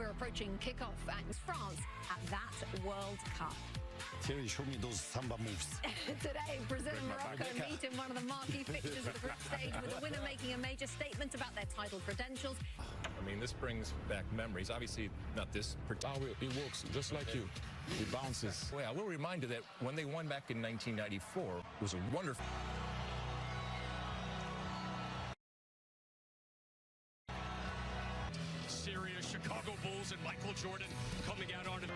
We're approaching kickoff at France at that World Cup. Thierry, show me those samba moves. Today, Brazil and Morocco meet in one of the marquee fixtures of the group stage, with the winner making a major statement about their title credentials. I mean, this brings back memories. Obviously, not this. It works just like you. It bounces. Well, I will remind you that when they won back in 1994, it was a wonderful. Serious Chicago Bulls and Michael Jordan coming out on it.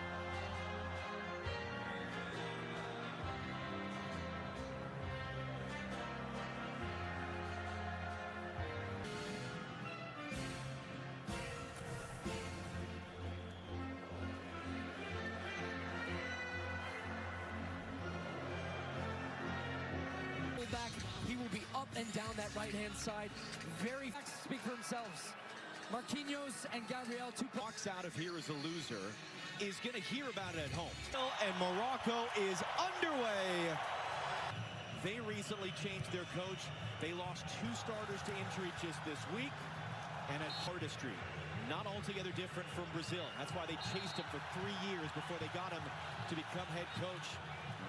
Back, he will be up and down that right-hand side. Very speak for themselves. Marquinhos and Gabriel, two walks out of here as a loser, is going to hear about it at home. And Morocco is underway. They recently changed their coach. They lost 2 starters to injury just this week, and at artistry, not altogether different from Brazil. That's why they chased him for 3 years before they got him to become head coach.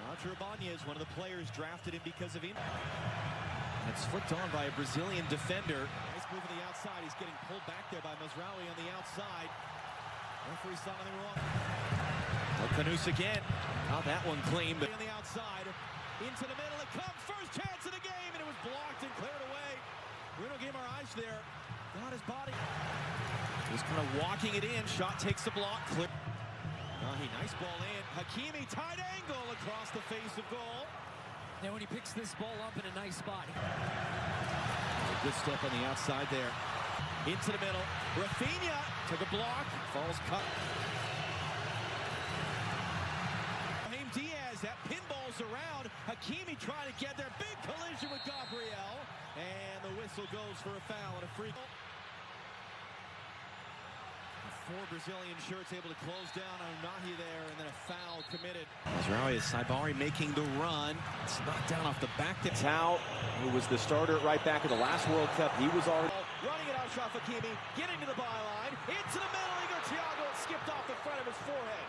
Roger Ibanez, one of the players, drafted him because of him. And it's flicked on by a Brazilian defender. Nice move on the outside. He's getting pulled back there by Mazraoui on the outside. Referee saw nothing wrong. Canus again. Got that one clean, but on the outside. Into the middle. It comes. First chance of the game, and it was blocked and cleared away. Bruno Guimaraes there. Got his body. He's kind of walking it in. Shot takes the block. Clear. Nice ball in. Hakimi, tight angle across the face of goal. Now when he picks this ball up in a nice spot. A good step on the outside there. Into the middle. Rafinha took a block. Falls cut. Brahim Diaz, that pinballs around. Hakimi trying to get there. Big collision with Gabriel. And the whistle goes for a foul and a free goal. 4 Brazilian shirts able to close down on Nahi there, and then a foul committed. Mazraoui is Saibari making the run. It's knocked down off the back to Tau, who was the starter right back at the last World Cup. He was already running it out. Achraf Hakimi getting to the byline. Into the middle. Igor Thiago skipped off the front of his forehead.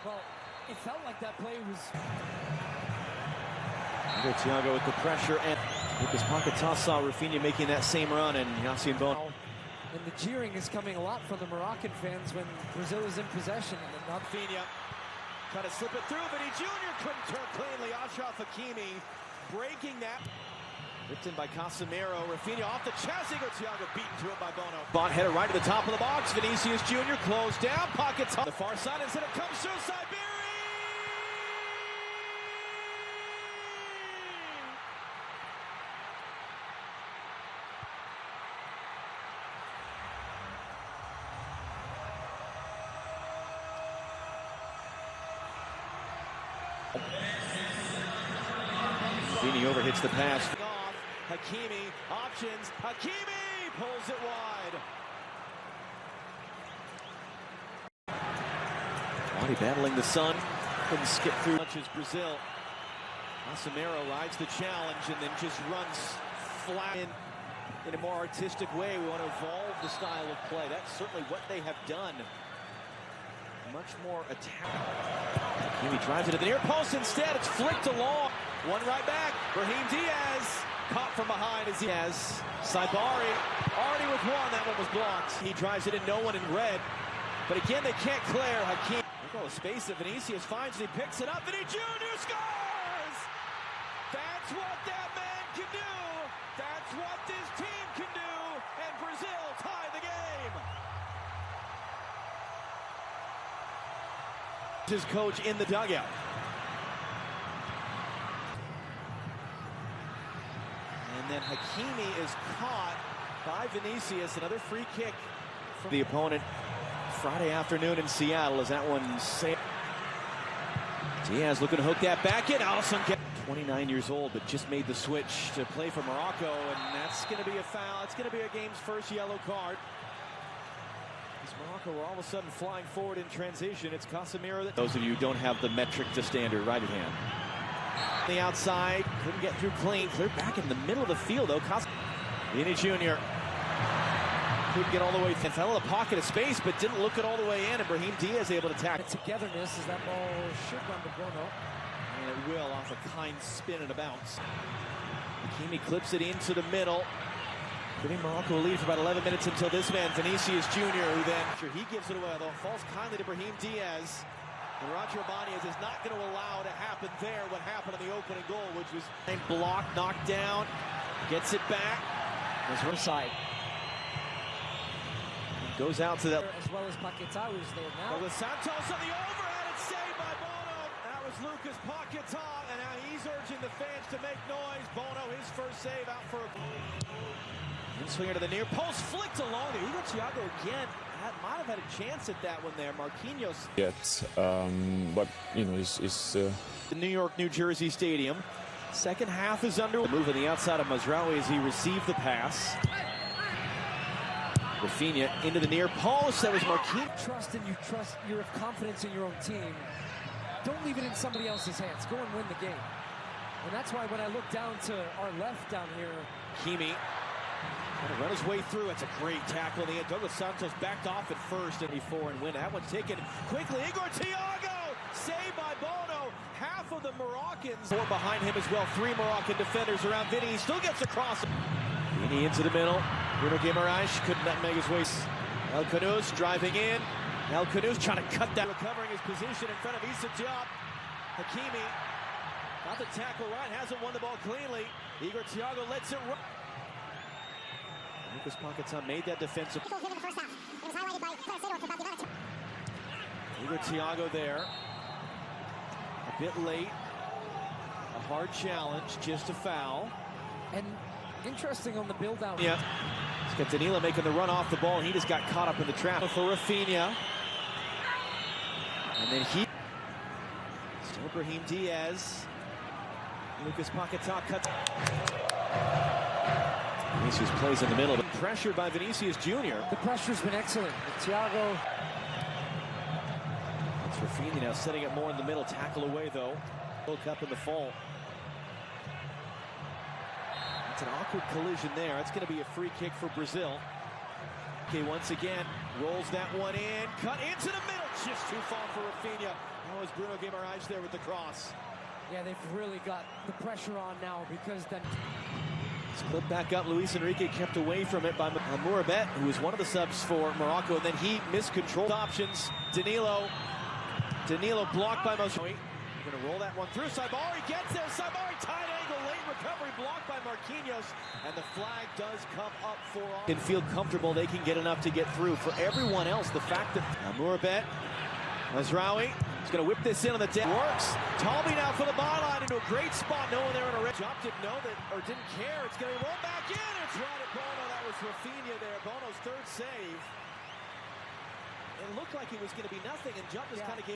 Well, it felt like that play was... Igor Thiago with the pressure, and Lucas Paquetá saw Rafinha making that same run, and Yassine Bono. And the jeering is coming a lot from the Moroccan fans when Brazil is in possession. And not Rafinha trying to slip it through, but he Jr. couldn't turn cleanly. Achraf Hakimi breaking that. Ripped in by Casemiro. Rafinha off the chest. Igor Thiago beaten to it by Bono. Bot header right to the top of the box. Vinicius Jr. closed down. Paquetá. The far side instead it comes through Saibari. Vini overhits the pass. Hakimi, options. Hakimi pulls it wide. Body battling the sun. Couldn't skip through. Punches Brazil. Casemiro rides the challenge and then just runs flat in a more artistic way. We want to evolve the style of play. That's certainly what they have done. Much more attack. Hakimi drives it to the near post instead. It's flicked along. One right back. Brahim Diaz caught from behind as he has. Saibari already with one. That one was blocked. He drives it in, no one in red. But again, they can't clear. Hakimi. Look at all the space that Vinicius finds. He picks it up. And he Jr. scores! That's what that man can do. That's what this team can do. And Brazil tie the game. His coach in the dugout. And then Hakimi is caught by Vinicius. Another free kick from the opponent Friday afternoon in Seattle as that one saved. Diaz looking to hook that back in. Allison, 29 years old, but just made the switch to play for Morocco, and that's going to be a foul. It's going to be a game's first yellow card. As Morocco were all of a sudden flying forward in transition. It's Casemiro. Those of you who don't have the metric to standard right at hand. The outside, couldn't get through clean. Clear back in the middle of the field, though. Vini Jr. couldn't get all the way. Fell in the pocket of space, but didn't look it all the way in. And Brahim Diaz able to tackle. Togetherness as that ball should run to Bono. And it will off a kind spin and a bounce. Hakimi clips it into the middle. Giving Morroco a lead for about 11 minutes until this man, Vinicius Jr., who then he gives it away, although it falls kindly to Brahim Diaz. And Roger Ibanez is not going to allow to happen there what happened in the opening goal, which was blocked, knocked down, gets it back. There's one side. Goes out to that. As well as Paquetá, who's there now. Douglas Santos on the overhead, it's saved by Bono. That was Lucas Paquetá, and now he's urging the fans to make noise. Bono, his first save out for a swinger to the near post, flicked along there. Igor Thiago again might have had a chance at that one there. Marquinhos. But you know, it's The New York, New Jersey Stadium. Second half is under. Move on the outside of Mazraoui as he received the pass. Rafinha into the near post. That was Marquinhos. You have confidence in your own team. Don't leave it in somebody else's hands. Go and win the game. And that's why when I look down to our left down here. Hakimi gonna run his way through. It's a great tackle in the end. Douglas Santos backed off at first and before and win. That one's taken quickly. Igor Thiago saved by Bono. Half of the Moroccans. Four behind him as well. Three Moroccan defenders around Vinny. He still gets across. Vinny into the middle. Bruno Guimaraes couldn't make his way. El Khanous driving in. El Khanous trying to cut that. Recovering his position in front of Issa Diop. Hakimi got the tackle right. Hasn't won the ball cleanly. Igor Thiago lets it run. Lucas Paquetá made that defensive. Igor Thiago there. A bit late. A hard challenge, just a foul. And interesting on the build out. Yeah. It's got Danilo making the run off the ball, and he just got caught up in the trap for Rafinha. And then he. Still Brahim Diaz. Lucas Paquetá cuts. Vinicius plays in the middle, but pressured by Vinicius Jr. The pressure's been excellent. Thiago. It's Rafinha now setting it more in the middle. Tackle away, though. Woke up in the fall. It's an awkward collision there. It's going to be a free kick for Brazil. Okay, once again, rolls that one in. Cut into the middle. Just too far for Rafinha. That was Bruno Guimaraes there with the cross. Yeah, they've really got the pressure on now because then. Split back up. Luis Enrique kept away from it by Morroco, who was one of the subs for Morocco, and then he miscontrolled options. Danilo blocked by Mazraoui. We're going to roll that one through. Saibari gets there. Saibari tight angle, late recovery blocked by Marquinhos, and the flag does come up for all. Can feel comfortable they can get enough to get through. For everyone else, the fact that Morroco, Mazraoui is going to whip this in on the deck. Works. Talby now for the byline into a great spot. No one there in a red. Job didn't know that or didn't care. It's going to roll back in. It's right at Bono. That was Rafinha there. Bono's third save. It looked like it was going to be nothing, and Jump just kind of gave.